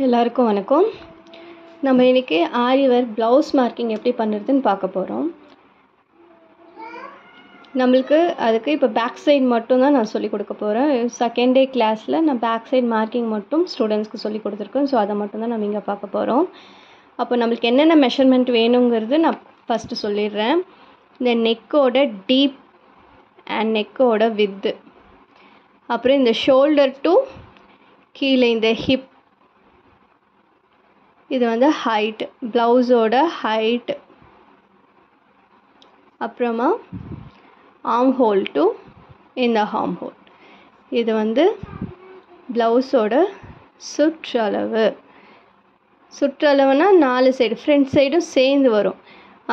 எல்லாருக்கும் வணக்கம். நம்ம இன்றைக்கி ஆரி ஒர்க் ப்ளவுஸ் மார்க்கிங் எப்படி பண்ணுறதுன்னு பார்க்க போகிறோம். நம்மளுக்கு அதுக்கு இப்போ பேக் சைடு மட்டும்தான் நான் சொல்லிக் கொடுக்க போகிறேன். செகண்ட் டே கிளாஸில் நான் பேக் சைடு மார்க்கிங் மட்டும் ஸ்டூடெண்ட்ஸ்க்கு சொல்லி கொடுத்துருக்கேன். ஸோ அதை மட்டும்தான் நம்ம இங்கே பார்க்க போகிறோம். அப்போ நம்மளுக்கு என்னென்ன மெஷர்மெண்ட் வேணுங்கிறது நான் ஃபஸ்ட்டு சொல்லிடுறேன். இந்த நெக்கோட டீப் அண்ட் நெக்கோட வித்து, அப்புறம் இந்த ஷோல்டர் டு கீழே இந்த ஹிப், இது வந்து ஹைட், ப்ளவுஸோட ஹைட், அப்புறமா ஆர்ம் ஹோல் டு இந்த ஆர்ம் ஹோல், இது வந்து ப்ளவுஸோட சுற்றளவு. சுற்றளவுனா 4 சைடு, ஃப்ரண்ட் சைடும் சேர்ந்து வரும்.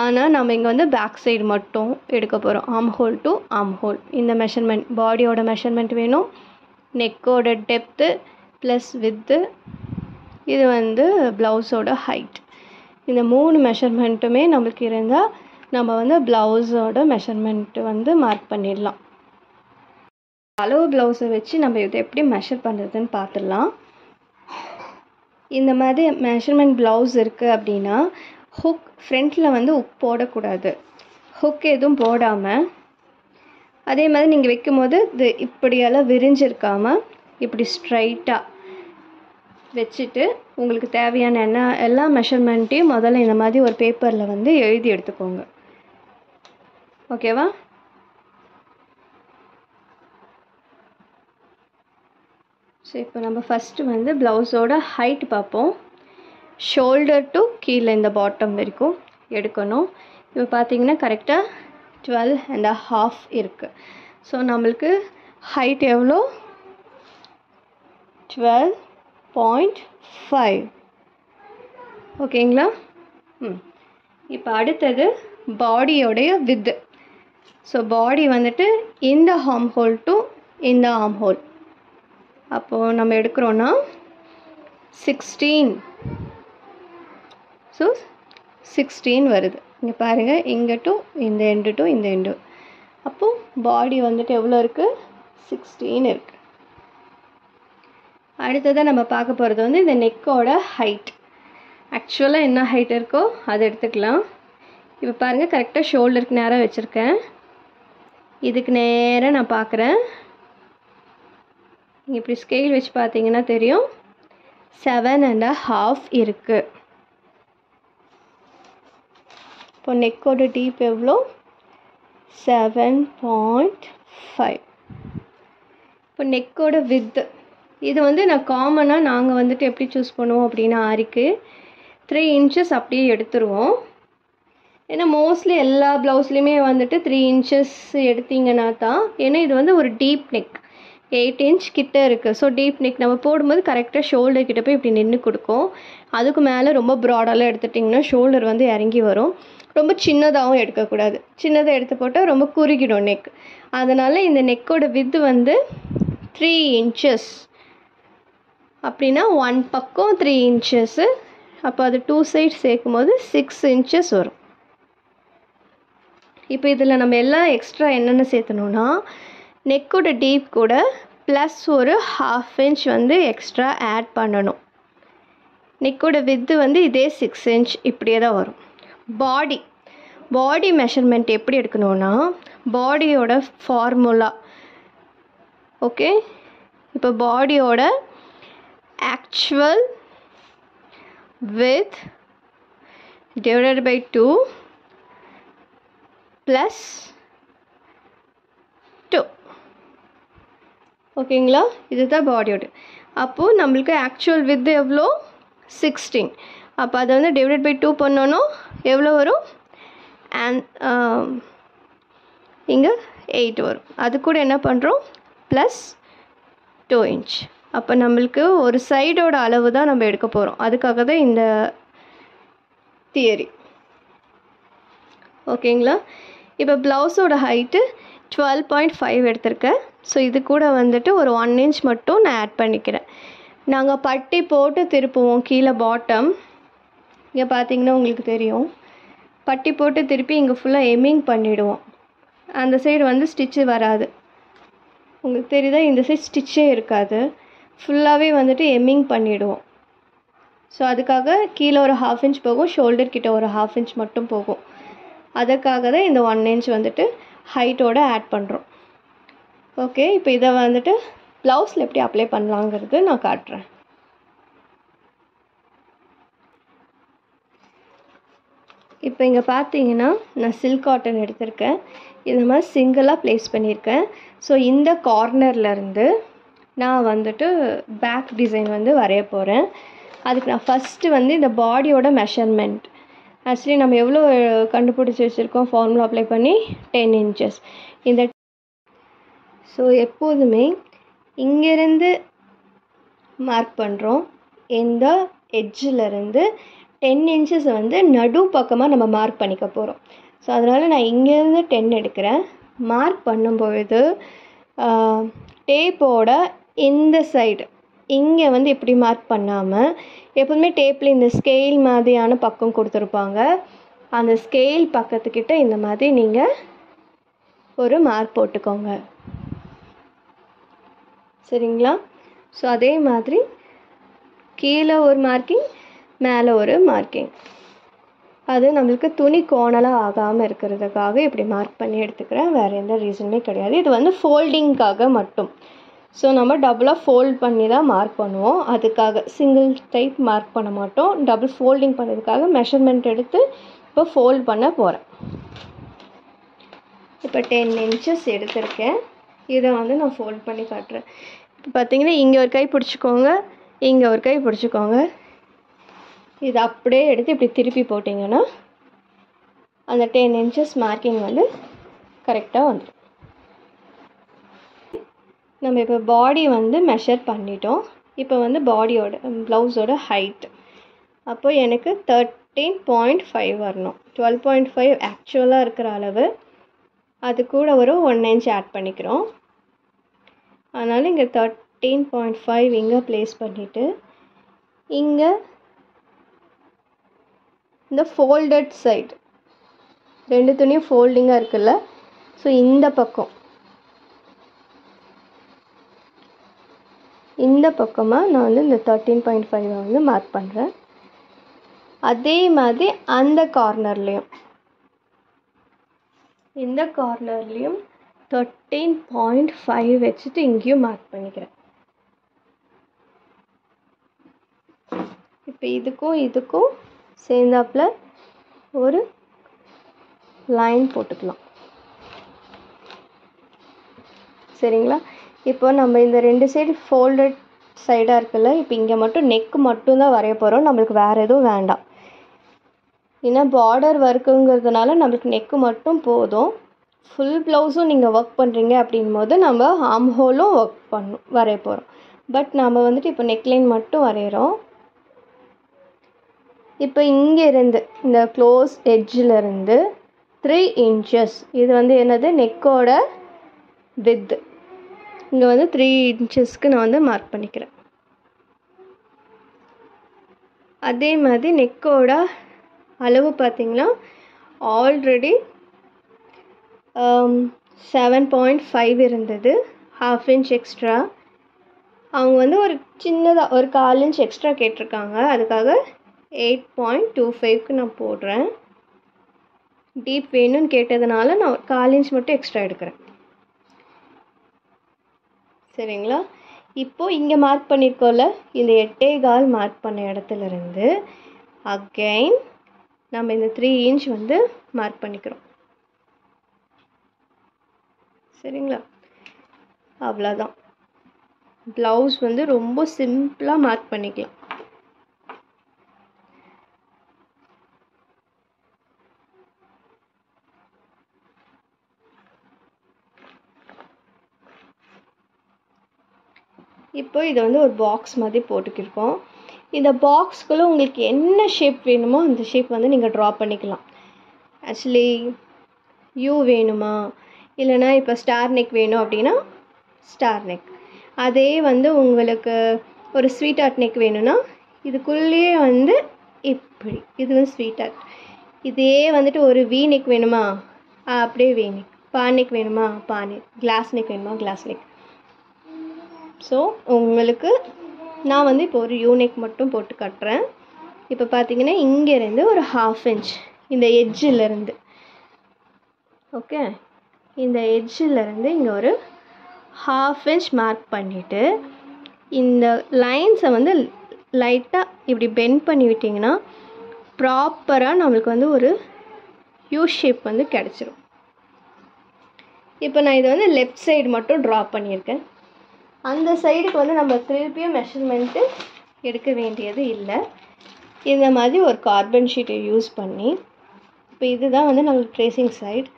ஆனால் நம்ம இங்கே வந்து பேக் சைடு மட்டும் எடுக்க போகிறோம். Arm whole to arm whole இந்த மெஷர்மெண்ட், பாடியோட மெஷர்மெண்ட் வேணும். நெக்கோட டெப்த்து ப்ளஸ் வித்து, இது வந்து ப்ளவுஸோட ஹைட். இந்த 3 மெஷர்மெண்ட்டுமே நம்மளுக்கு இருந்தால் நம்ம வந்து ப்ளவுஸோட மெஷர்மெண்ட்டு வந்து மார்க் பண்ணிடலாம். அளவு ப்ளவுஸை வச்சு நம்ம இதை எப்படி மெஷர் பண்ணுறதுன்னு பார்த்துடலாம். இந்த மாதிரி மெஷர்மெண்ட் ப்ளவுஸ் இருக்குது அப்படின்னா ஹுக் ஃப்ரண்ட்டில் வந்து ஹுக் போடக்கூடாது. ஹுக் எதுவும் போடாமல் அதே மாதிரி நீங்கள் வைக்கும்போது இது இப்படியெல்லாம் விரிஞ்சிருக்காமல் இப்படி ஸ்ட்ரைட்டாக வச்சுட்டு உங்களுக்கு தேவையான எல்லா மெஷர்மெண்ட்டையும் முதல்ல இந்த மாதிரி ஒரு பேப்பரில் வந்து எழுதி எடுத்துக்கோங்க. ஓகேவா? ஸோ இப்போ நம்ம ஃபஸ்ட்டு வந்து ப்ளவுஸோட ஹைட் பார்ப்போம். ஷோல்டர் டு கீழே இந்த பாட்டம் வரைக்கும் எடுக்கணும். இப்போ பார்த்தீங்கன்னா கரெக்டாக 12.5 இருக்குது. ஸோ நம்மளுக்கு ஹைட் எவ்வளோ? 12.5. ஓகேங்களா? இப்போ அடுத்தது பாடியோடைய வித்து. ஸோ பாடி வந்துட்டு இந்த ஆர்ம் ஹோல் டு இந்த ஆர்ம் ஹோல், அப்போது நம்ம எடுக்கிறோன்னா 16. ஸோ 16 வருது. இங்கே பாருங்கள், இங்கே டு இந்த எண்டு டு இந்த எண்டு. அப்போது பாடி வந்துட்டு எவ்வளோ இருக்குது? 16 இருக்குது. அடுத்ததாக நம்ம பார்க்க போகிறது வந்து இந்த நெக்கோட ஹைட். ஆக்சுவலாக என்ன ஹைட் இருக்கோ அதை எடுத்துக்கலாம். இப்போ பாருங்கள், கரெக்டாக ஷோல்டருக்கு நேராக வச்சுருக்கேன். இதுக்கு நேராக நான் பார்க்குறேன். இப்படி ஸ்கேல் வச்சு பார்த்தீங்கன்னா தெரியும், 7.5 இருக்குது. இப்போ நெக்கோட டீப் எவ்வளோ? 7.5. இப்போ நெக்கோட வித்து, இது வந்து நான் காமனாக நாங்கள் வந்துட்டு எப்படி சூஸ் பண்ணுவோம் அப்படின்னா ஆரிக்கு 3 inches அப்படியே எடுத்துருவோம். ஏன்னா மோஸ்ட்லி எல்லா ப்ளவுஸ்லேயுமே வந்துட்டு 3 inches எடுத்திங்கன்னா தான், ஏன்னா இது வந்து ஒரு டீப் நெக், 8 inch கிட்டே இருக்குது. ஸோ டீப் நெக் நம்ம போடும்போது கரெக்டாக ஷோல்டர் கிட்ட போய் இப்படி நின்று கொடுக்கும். அதுக்கு மேலே ரொம்ப ப்ராடெல்லாம் எடுத்துட்டிங்கன்னா ஷோல்டர் வந்து இறங்கி வரும். ரொம்ப சின்னதாகவும் எடுக்கக்கூடாது. சின்னதாக எடுத்து போட்டால் ரொம்ப குறுகிடும் நெக். அதனால் இந்த நெக்கோட வித்து வந்து 3 inches. அப்படின்னா 1 பக்கம் 3 inches. அப்போ அது 2 சைட் சேர்க்கும் போது 6 inches வரும். இப்போ இதில் நம்ம எல்லாம் எக்ஸ்ட்ரா என்னென்ன சேர்த்தணுன்னா, நெக்கோட டீப் கூட ப்ளஸ் ஒரு 1/2 inch வந்து எக்ஸ்ட்ரா ஆட் பண்ணணும். நெக்கோட வித்து வந்து இதே 6 inch இப்படியே தான் வரும். பாடி மெஷர்மெண்ட் எப்படி எடுக்கணும்னா, பாடியோட ஃபார்முலா. ஓகே, இப்போ பாடியோட actual with divided by 2 plus 2. ஓகேங்களா? இதுதான் பாடியோட. அப்போது நம்மளுக்கு ஆக்சுவல் வித் எவ்வளோ? 16. அப்போ அதை வந்து டிவைடட் பை 2 பண்ணோன்னா எவ்வளோ வரும்? அண்ட் இங்கே 8 வரும். அது கூட என்ன பண்ணுறோம்? Plus 2 inch. அப்போ நம்மளுக்கு ஒரு சைடோட அளவு தான் நம்ம எடுக்க போகிறோம். அதுக்காக தான் இந்த தியரி. ஓகேங்களா? இப்போ ப்ளவுஸோட ஹைட்டு 12.5 எடுத்திருக்கேன். ஸோ இது கூட வந்துட்டு ஒரு 1 inch மட்டும் நான் ஆட் பண்ணிக்கிறேன். நாங்கள் பட்டி போட்டு திருப்புவோம் கீழே பாட்டம். இங்கே பார்த்தீங்கன்னா உங்களுக்கு தெரியும், பட்டி போட்டு திருப்பி இங்கே ஃபுல்லாக எம்மிங் பண்ணிவிடுவோம். அந்த சைடு வந்து ஸ்டிச்சு வராது. உங்களுக்கு தெரியுதா? இந்த சைடு ஸ்டிச்சே இருக்காது. ஃபுல்லாகவே வந்துட்டு எம்மிங் பண்ணிவிடுவோம். ஸோ அதுக்காக கீழே ஒரு 1/2 இன்ச் போகும், ஷோல்டர் கிட்ட ஒரு 1/2 இன்ச் மட்டும் போகும். அதுக்காக தான் இந்த 1 இன்ச் வந்துட்டு ஹைட்டோடு ஆட் பண்ணுறோம். ஓகே, இப்போ இதை வந்துட்டு ப்ளவுஸில் எப்படி அப்ளை பண்ணலாங்கிறது நான் காட்டுறேன். இப்போ இங்கே பார்த்தீங்கன்னா நான் சில்க் காட்டன் எடுத்திருக்கேன். இந்த மாதிரி சிங்கிளாக ப்ளேஸ் பண்ணியிருக்கேன். ஸோ இந்த கார்னர்லேருந்து நான் வந்துட்டு பேக் டிசைன் வந்து வரைய போகிறேன். அதுக்கு நான் ஃபஸ்ட்டு வந்து இந்த பாடியோட மெஷர்மெண்ட், ஆக்சுவலி நம்ம எவ்வளோ கண்டுபிடிச்சி வச்சுருக்கோம் ஃபார்முலா அப்ளை பண்ணி 10 இன்ச்சஸ். இந்த ஸோ எப்போதுமே இங்கேருந்து மார்க் பண்ணுறோம். இந்த எட்ஜிலேருந்து 10 இன்ச்சஸ் வந்து நடு பக்கமாக நம்ம மார்க் பண்ணிக்க போகிறோம். ஸோ அதனால் நான் இங்கேருந்து 10 எடுக்கிறேன். மார்க் பண்ணும்பொழுது டேப்போட இந்த சைடு இங்கே வந்து இப்படி மார்க் பண்ணாமல், எப்போதுமே டேப்பில் இந்த ஸ்கேல் மாதிரியான பக்கம் கொடுத்துருப்பாங்க. அந்த ஸ்கேல் பக்கத்துக்கிட்ட இந்த மாதிரி நீங்கள் ஒரு மார்க் போட்டுக்கோங்க. சரிங்களா? ஸோ அதே மாதிரி கீழே ஒரு மார்க்கிங், மேலே ஒரு மார்க்கிங். அது நம்மளுக்கு துணி கோணலாக ஆகாமல் இருக்கிறதுக்காக இப்படி மார்க் பண்ணி எடுத்துக்கிறேன். வேறு எந்த ரீசனுமே கிடையாது. இது வந்து ஃபோல்டிங்காக மட்டும். ஸோ நம்ம டபுளாக ஃபோல்ட் பண்ணி தான் மார்க் பண்ணுவோம். அதுக்காக சிங்கிள் டைப் மார்க் பண்ண மாட்டோம். டபுள் ஃபோல்டிங் பண்ணுறதுக்காக மெஷர்மெண்ட் எடுத்து இப்போ ஃபோல்ட் பண்ண போகிறேன். இப்போ 10 இன்ச்சஸ் எடுத்திருக்கேன். இதை வந்து நான் ஃபோல்ட் பண்ணி காட்டுறேன். இப்போ பார்த்தீங்கன்னா இங்கே ஒரு கை பிடிச்சிக்கோங்க, இங்கே ஒரு கை பிடிச்சிக்கோங்க. இது அப்படியே எடுத்து இப்படி திருப்பி போட்டிங்கன்னா அந்த 10 இன்ச்சஸ் மார்க்கிங் வந்து கரெக்டாக வந்துடும். நம்ம இப்போ பாடி வந்து மெஷர் பண்ணிட்டோம். இப்போ வந்து பாடியோட ப்ளவுஸோட ஹைட் அப்போ எனக்கு 13.5 வரணும். 12.5 ஆக்சுவலாக இருக்கிற அளவு. அது கூட ஒரு 1 இன்ச் ஆட் பண்ணிக்கிறோம். அதனால் இங்கே 13.5 இங்கே ப்ளேஸ் பண்ணிவிட்டு இங்கே இந்த ஃபோல்டட் சைடு 2 துணியும் ஃபோல்டிங்காக இருக்குல்ல, ஸோ இந்த பக்கமாக நான் வந்து இந்த 13.5 வந்து மார்க் பண்ணுறேன். அதே மாதிரி அந்த கார்னர்லேயும் இந்த கார்னர்லேயும் 13.5 வச்சுட்டு இங்கேயும் மார்க் பண்ணிக்கிறேன். இப்போ இதுக்கும் சேர்ந்தாப்புல ஒரு லைன் போட்டுக்கலாம். சரிங்களா? இப்போ நம்ம இந்த 2 சைடு ஃபோல்டட் சைடாக இருக்குல்ல, இப்போ இங்கே மட்டும் நெக்கு மட்டும்தான் வரைய போகிறோம். நம்மளுக்கு வேறு எதுவும் வேண்டாம். ஏன்னா பார்டர் ஒர்க்குங்கிறதுனால நம்மளுக்கு நெக்கு மட்டும் போதும். ஃபுல் ப்ளவுஸும் நீங்கள் ஒர்க் பண்ணுறீங்க அப்படின் போது நம்ம ஆர்ம் ஹோலும் வரைய போகிறோம். பட் நம்ம வந்துட்டு இப்போ நெக்லைன் மட்டும் வரைகிறோம். இப்போ இங்கேருந்து இந்த க்ளோஸ் எட்ஜிலேருந்து 3 இன்ச்சஸ், இது வந்து என்னது நெக்கோட வித்து. இங்கே வந்து 3 இன்ச்சஸ்க்கு நான் வந்து மார்க் பண்ணிக்கிறேன். அதே மாதிரி நெக்கோட அளவு பார்த்திங்கன்னா ஆல்ரெடி 7.5 இருந்தது, 1/2 இன்ச் எக்ஸ்ட்ரா. அவங்க வந்து ஒரு சின்னதாக ஒரு 1/4 இன்ச் எக்ஸ்ட்ரா கேட்டிருக்காங்க. அதுக்காக 8.25க்கு நான் போடுறேன். டீப் வேணும்னு கேட்டதுனால நான் 1/4 இன்ச் மட்டும் எக்ஸ்ட்ரா எடுக்கிறேன். சரிங்களா? இப்போது இங்கே மார்க் பண்ணியிருக்கோம்ல, இந்த 8.25 மார்க் பண்ண இடத்துலேருந்து அகைன் நம்ம இந்த 3 இன்ச் வந்து மார்க் பண்ணிக்கிறோம். சரிங்களா? அவ்வளோதான். ப்ளவுஸ் வந்து ரொம்ப சிம்பிளாக மார்க் பண்ணிக்கலாம். இப்போ இதை வந்து ஒரு பாக்ஸ் மாதிரி போட்டுக்கிருக்கோம். இந்த பாக்ஸ்குள்ளே உங்களுக்கு என்ன ஷேப் வேணுமோ அந்த ஷேப் வந்து நீங்கள் ட்ரா பண்ணிக்கலாம். ஆக்சுவலி யூ வேணுமா, இல்லைனா இப்போ ஸ்டார் நெக் வேணும் அப்படின்னா ஸ்டார் நெக். அதே வந்து உங்களுக்கு ஒரு ஸ்வீட் ஹார்ட் நெக் வேணும்னா இதுக்குள்ளேயே வந்து இப்படி இது வந்து ஸ்வீட் ஹார்ட். இதே வந்துட்டு ஒரு வி நெக் வேணுமா அப்படியே வி நெக், பா நெக் வேணுமா பா நெக், கிளாஸ் நெக் வேணுமா கிளாஸ் நெக். ஸோ உங்களுக்கு நான் வந்து இப்போ ஒரு யூ நெக் மட்டும் போட்டு காட்டுறேன். இப்போ பார்த்தீங்கன்னா இங்கேருந்து ஒரு 1/2 இன்ச் இந்த எட்ஜிலேருந்து, ஓகே, இந்த எட்ஜிலேருந்து இங்கே ஒரு 1/2 இன்ச் மார்க் பண்ணிவிட்டு இந்த லைன்ஸை வந்து லைட்டாக இப்படி பெண்ட் பண்ணி விட்டிங்கன்னா ப்ராப்பராக நம்மளுக்கு வந்து ஒரு யூ ஷேப் வந்து கிடச்சிரும். இப்போ நான் இதை வந்து லெஃப்ட் சைடு மட்டும் ட்ரா பண்ணியிருக்கேன். அந்த சைடுக்கு வந்து நம்ம திருப்பியும் மெஷர்மெண்ட்டு எடுக்க வேண்டியது இல்லை. இந்த மாதிரி ஒரு கார்பன் ஷீட்டை யூஸ் பண்ணி, இப்போ இதுதான் வந்து நம்மளுக்கு ட்ரேசிங் சைடு.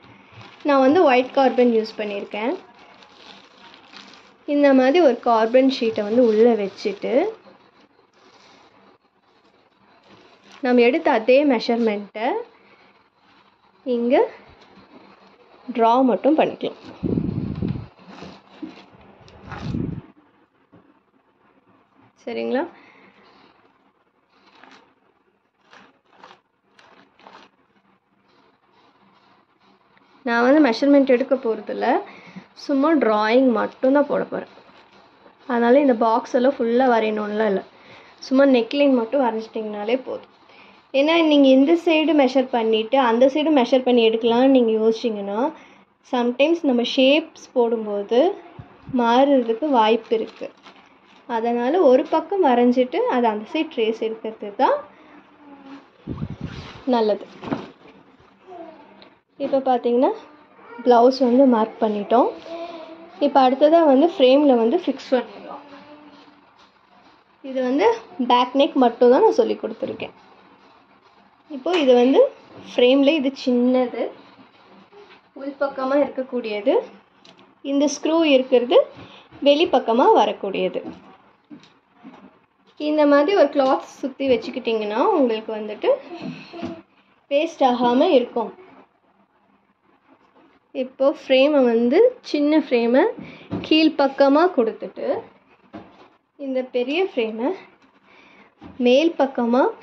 நான் வந்து ஒயிட் கார்பன் யூஸ் பண்ணியிருக்கேன். இந்த மாதிரி ஒரு கார்பன் ஷீட்டை வந்து உள்ளே வச்சுட்டு நம்ம எடுத்த அதே மெஷர்மெண்ட்டை இங்கே ட்ரா மட்டும் பண்ணிக்கலாம். சரிங்களா? நான் வந்து மெஷர்மெண்ட் எடுக்க போகிறதில்ல, சும்மா ட்ராயிங் மட்டும்தான் போட போகிறேன். அதனால் இந்த பாக்ஸ் எல்லாம் ஃபுல்லாக வரையணும்லாம் இல்லை, சும்மா நெக்லைன் மட்டும் வரைஞ்சிட்டிங்கனாலே போதும். ஏன்னா நீங்கள் இந்த சைடு மெஷர் பண்ணிவிட்டு அந்த சைடு மெஷர் பண்ணி எடுக்கலாம்னு நீங்கள் யோசிச்சிங்கன்னா சம்டைம்ஸ் நம்ம ஷேப்ஸ் போடும்போது மாறுறதுக்கு வாய்ப்பு இருக்குது. அதனால் ஒரு பக்கம் வரைஞ்சிட்டு அது அந்த சைடு ட்ரேஸ் எடுக்கிறது தான் நல்லது. இப்போ பார்த்தீங்கன்னா ப்ளவுஸ் வந்து மார்க் பண்ணிட்டோம். இப்போ அடுத்ததாக வந்து ஃப்ரேமில் வந்து ஃபிக்ஸ் பண்ணிடலாம். இது வந்து பேக் நெக் மட்டும் தான் நான் சொல்லி கொடுத்துருக்கேன். இப்போது இது வந்து ஃப்ரேமில் இது சின்னது, உள்பக்கமாக இருக்கக்கூடியது, இந்த ஸ்க்ரூ இருக்கிறது வெளிப்பக்கமாக வரக்கூடியது. இந்த மாதிரி ஒரு கிளாத் சுற்றி வச்சுக்கிட்டிங்கன்னா உங்களுக்கு வந்துட்டு வேஸ்ட் ஆகாமல் இருக்கும். இப்போது ஃப்ரேமை வந்து சின்ன ஃப்ரேமை கீழ்ப்பக்கமாக கொடுத்துட்டு இந்த பெரிய ஃப்ரேமை மேல் பக்கமாக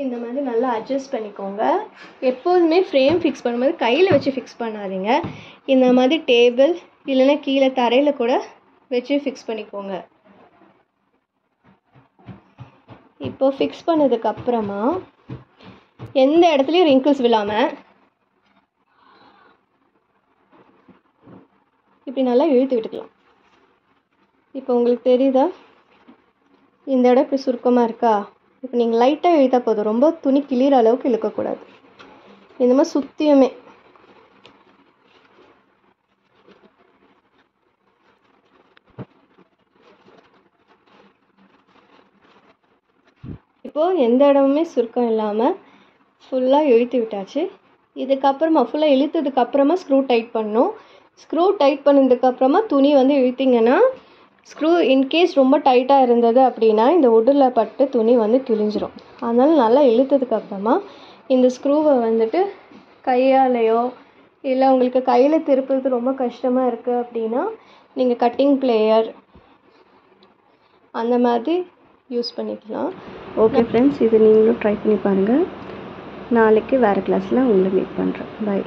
இந்த மாதிரி நல்லா அட்ஜஸ்ட் பண்ணிக்கோங்க. எப்போதுமே ஃப்ரேம் ஃபிக்ஸ் பண்ணும்போது கையில் வச்சு ஃபிக்ஸ் பண்ணாதீங்க. இந்த மாதிரி டேபிள் இல்லைன்னா கீழே தரையில் கூட வச்சு ஃபிக்ஸ் பண்ணிக்கோங்க. இப்போது ஃபிக்ஸ் பண்ணதுக்கப்புறமா எந்த இடத்துலையும் ரிங்கிள்ஸ் விழாமல் இப்படி நல்லா இழுத்து விட்டுக்கலாம். இப்போ உங்களுக்கு தெரியுதா, இந்த இடம் இப்படி சுருக்கமாக இருக்கா? இப்போ நீங்கள் லைட்டாக இழுத்தா போதும், ரொம்ப துணி கிளியிற அளவுக்கு இழுக்கக்கூடாது. இந்த மாதிரி சுற்றியுமே இப்போது எந்த இடமுமே சுருக்கம் இல்லாமல் ஃபுல்லாக இழுத்து விட்டாச்சு. இதுக்கப்புறமா ஃபுல்லாக இழுத்ததுக்கப்புறமா ஸ்க்ரூ டைட் பண்ணணும். ஸ்க்ரூ டைட் பண்ணதுக்கப்புறமா துணி வந்து இழுத்திங்கன்னா ஸ்க்ரூ இன்கேஸ் ரொம்ப டைட்டாக இருந்தது அப்படின்னா இந்த உட்டில் பட்டு துணி வந்து கிழிஞ்சிரும். அதனால் நல்லா இழுத்ததுக்கப்புறமா இந்த ஸ்க்ரூவை வந்துட்டு கையாலேயோ இல்லை உங்களுக்கு கையில் திருப்புறது ரொம்ப கஷ்டமாக இருக்குது அப்படின்னா நீங்கள் கட்டிங் பிளேயர் அந்த மாதிரி யூஸ் பண்ணிக்கலாம். ஓகே ஃப்ரெண்ட்ஸ், இது நீங்களும் ட்ரை பண்ணி பாருங்கள். நாளைக்கு வேறு கிளாஸில் உங்களை மீட் பண்ணுறேன். பை.